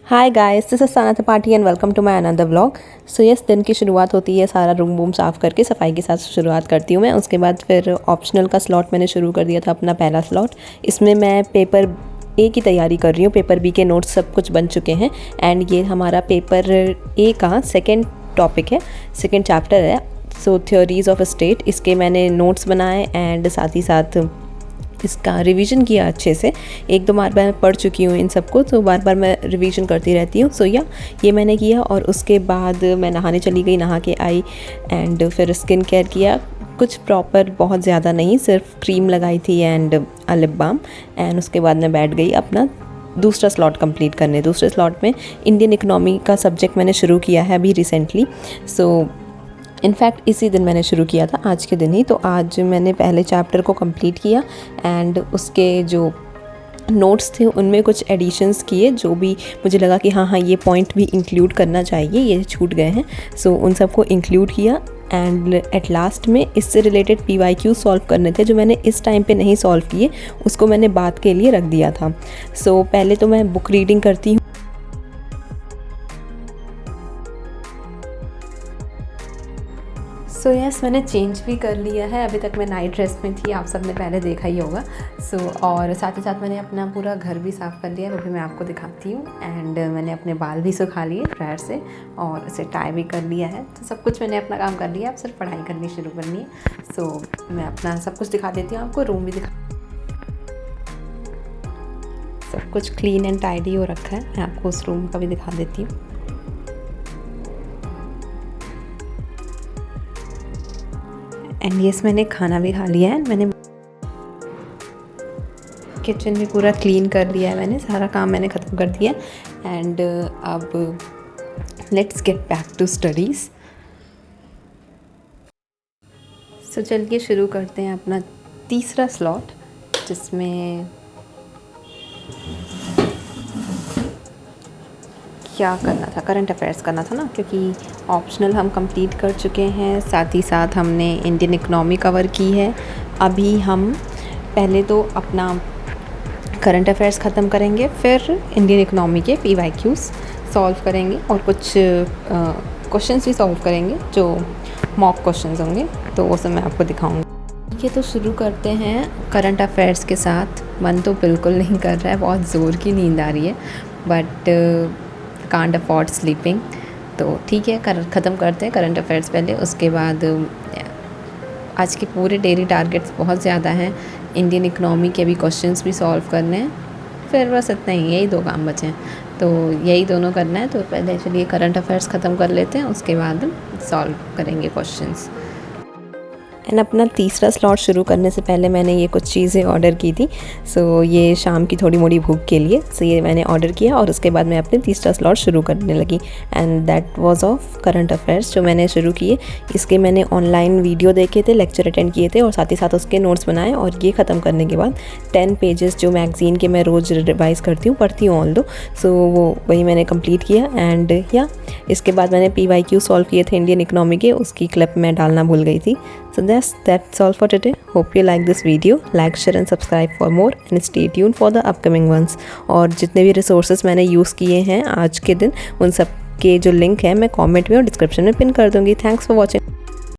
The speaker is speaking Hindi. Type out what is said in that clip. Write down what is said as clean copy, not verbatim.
Hi guys, this is Sana Tripathi and welcome to my another vlog. So yes, दिन की शुरुआत होती है सारा रूम वूम साफ़ करके, सफाई के साथ शुरुआत करती हूँ मैं। उसके बाद फिर ऑप्शनल का स्लॉट मैंने शुरू कर दिया था, अपना पहला स्लॉट। इसमें मैं पेपर ए की तैयारी कर रही हूँ। पेपर बी के नोट्स सब कुछ बन चुके हैं एंड ये हमारा पेपर ए का सेकेंड टॉपिक है, सेकेंड चैप्टर है। सो थ्योरीज ऑफ स्टेट, इसके मैंने नोट्स बनाए एंड साथ ही साथ इसका रिवीजन किया अच्छे से। एक दो बार मैं पढ़ चुकी हूँ इन सबको, तो बार बार मैं रिवीजन करती रहती हूँ। सो या ये मैंने किया और उसके बाद मैं नहाने चली गई, नहा के आई एंड फिर स्किन केयर किया। कुछ प्रॉपर बहुत ज़्यादा नहीं, सिर्फ क्रीम लगाई थी एंड लिप बाम। एंड उसके बाद मैं बैठ गई अपना दूसरा स्लॉट कंप्लीट करने। दूसरे स्लॉट में इंडियन इकोनॉमी का सब्जेक्ट मैंने शुरू किया है अभी रिसेंटली। सो इनफैक्ट इसी दिन मैंने शुरू किया था, आज के दिन ही। तो आज मैंने पहले चैप्टर को कंप्लीट किया एंड उसके जो नोट्स थे उनमें कुछ एडिशंस किए, जो भी मुझे लगा कि हाँ ये पॉइंट भी इंक्लूड करना चाहिए, ये छूट गए हैं। सो उन सबको इंक्लूड किया एंड एट लास्ट में इससे रिलेटेड PYQ सॉल्व करने थे, जो मैंने इस टाइम पे नहीं सॉल्व किए, उसको मैंने बाद के लिए रख दिया था। सो पहले तो मैं बुक रीडिंग करती हूँ। सो यस, मैंने चेंज भी कर लिया है। अभी तक मैं नाइट ड्रेस में थी, आप सब ने पहले देखा ही होगा। और साथ ही साथ मैंने अपना पूरा घर भी साफ़ कर लिया है, वो भी मैं आपको दिखाती हूँ। एंड मैंने अपने बाल भी सुखा लिए ड्रायर से और इसे टाई भी कर लिया है। तो सब कुछ मैंने अपना काम कर लिया, अब सिर्फ पढ़ाई करनी शुरू करनी है। सो मैं अपना सब कुछ दिखा देती हूँ आपको, रूम भी दिखा। सब कुछ क्लीन एंड टाइडी हो रखा है, मैं आपको उस रूम का भी दिखा देती हूँ। एंड यस, मैंने खाना भी खा लिया है। मैंने किचन भी पूरा क्लीन कर लिया है, मैंने सारा काम मैंने ख़त्म कर दिया। एंड अब let's get back to studies. So चलिए शुरू करते हैं अपना तीसरा स्लॉट, जिसमें क्या करना था, करंट अफेयर्स करना था ना, क्योंकि ऑप्शनल हम कंप्लीट कर चुके हैं। साथ ही साथ हमने इंडियन इकोनॉमी कवर की है। अभी हम पहले तो अपना करंट अफेयर्स ख़त्म करेंगे, फिर इंडियन इकोनॉमी के PYQs सॉल्व करेंगे और कुछ क्वेश्चंस भी सॉल्व करेंगे जो मॉक क्वेश्चंस होंगे, तो वो सब मैं आपको दिखाऊंगी। ठीक है, तो शुरू करते हैं करंट अफेयर्स के साथ। मन तो बिल्कुल नहीं कर रहा है, बहुत ज़ोर की नींद आ रही है, बट कांट अफोर्ड स्लीपिंग। तो ठीक है, ख़त्म करते हैं करंट अफेयर्स पहले। उसके बाद आज के पूरे डेली टारगेट्स बहुत ज़्यादा हैं, इंडियन इकोनॉमी के भी क्वेश्चंस भी सॉल्व करने हैं। फिर बस इतना ही, यही दो काम बचे हैं, तो यही दोनों करना है। तो पहले चलिए करंट अफेयर्स ख़त्म कर लेते हैं, उसके बाद सॉल्व करेंगे क्वेश्चंस। एंड अपना तीसरा स्लॉट शुरू करने से पहले मैंने ये कुछ चीज़ें ऑर्डर की थी। सो ये शाम की थोड़ी मोड़ी भूख के लिए, सो ये मैंने ऑर्डर किया और उसके बाद मैं अपने तीसरा स्लॉट शुरू करने लगी। And that was of current affairs जो मैंने शुरू किए। इसके मैंने ऑनलाइन वीडियो देखे थे, लेक्चर अटेंड किए थे और साथ ही साथ उसके नोट्स बनाए। और ये ख़त्म करने के बाद 10 पेजेस जो मैगज़ीन के मैं रोज़ रिवाइज़ करती हूँ, पढ़ती हूँ ऑल दो, सो वो वही मैंने कंप्लीट किया। एंड या इसके बाद मैंने PYQ सॉल्व किए थे इंडियन इकोनॉमी के, उसकी क्लिप मैं डालना भूल गई थी। So that's all for today. Hope you like this video. Like, share and subscribe for more and stay tuned for the upcoming ones. और जितने भी रिसोर्सेज मैंने यूज़ किए हैं आज के दिन, उन सब के जो लिंक है मैं कमेंट में और डिस्क्रिप्शन में पिन कर दूँगी। Thanks for watching.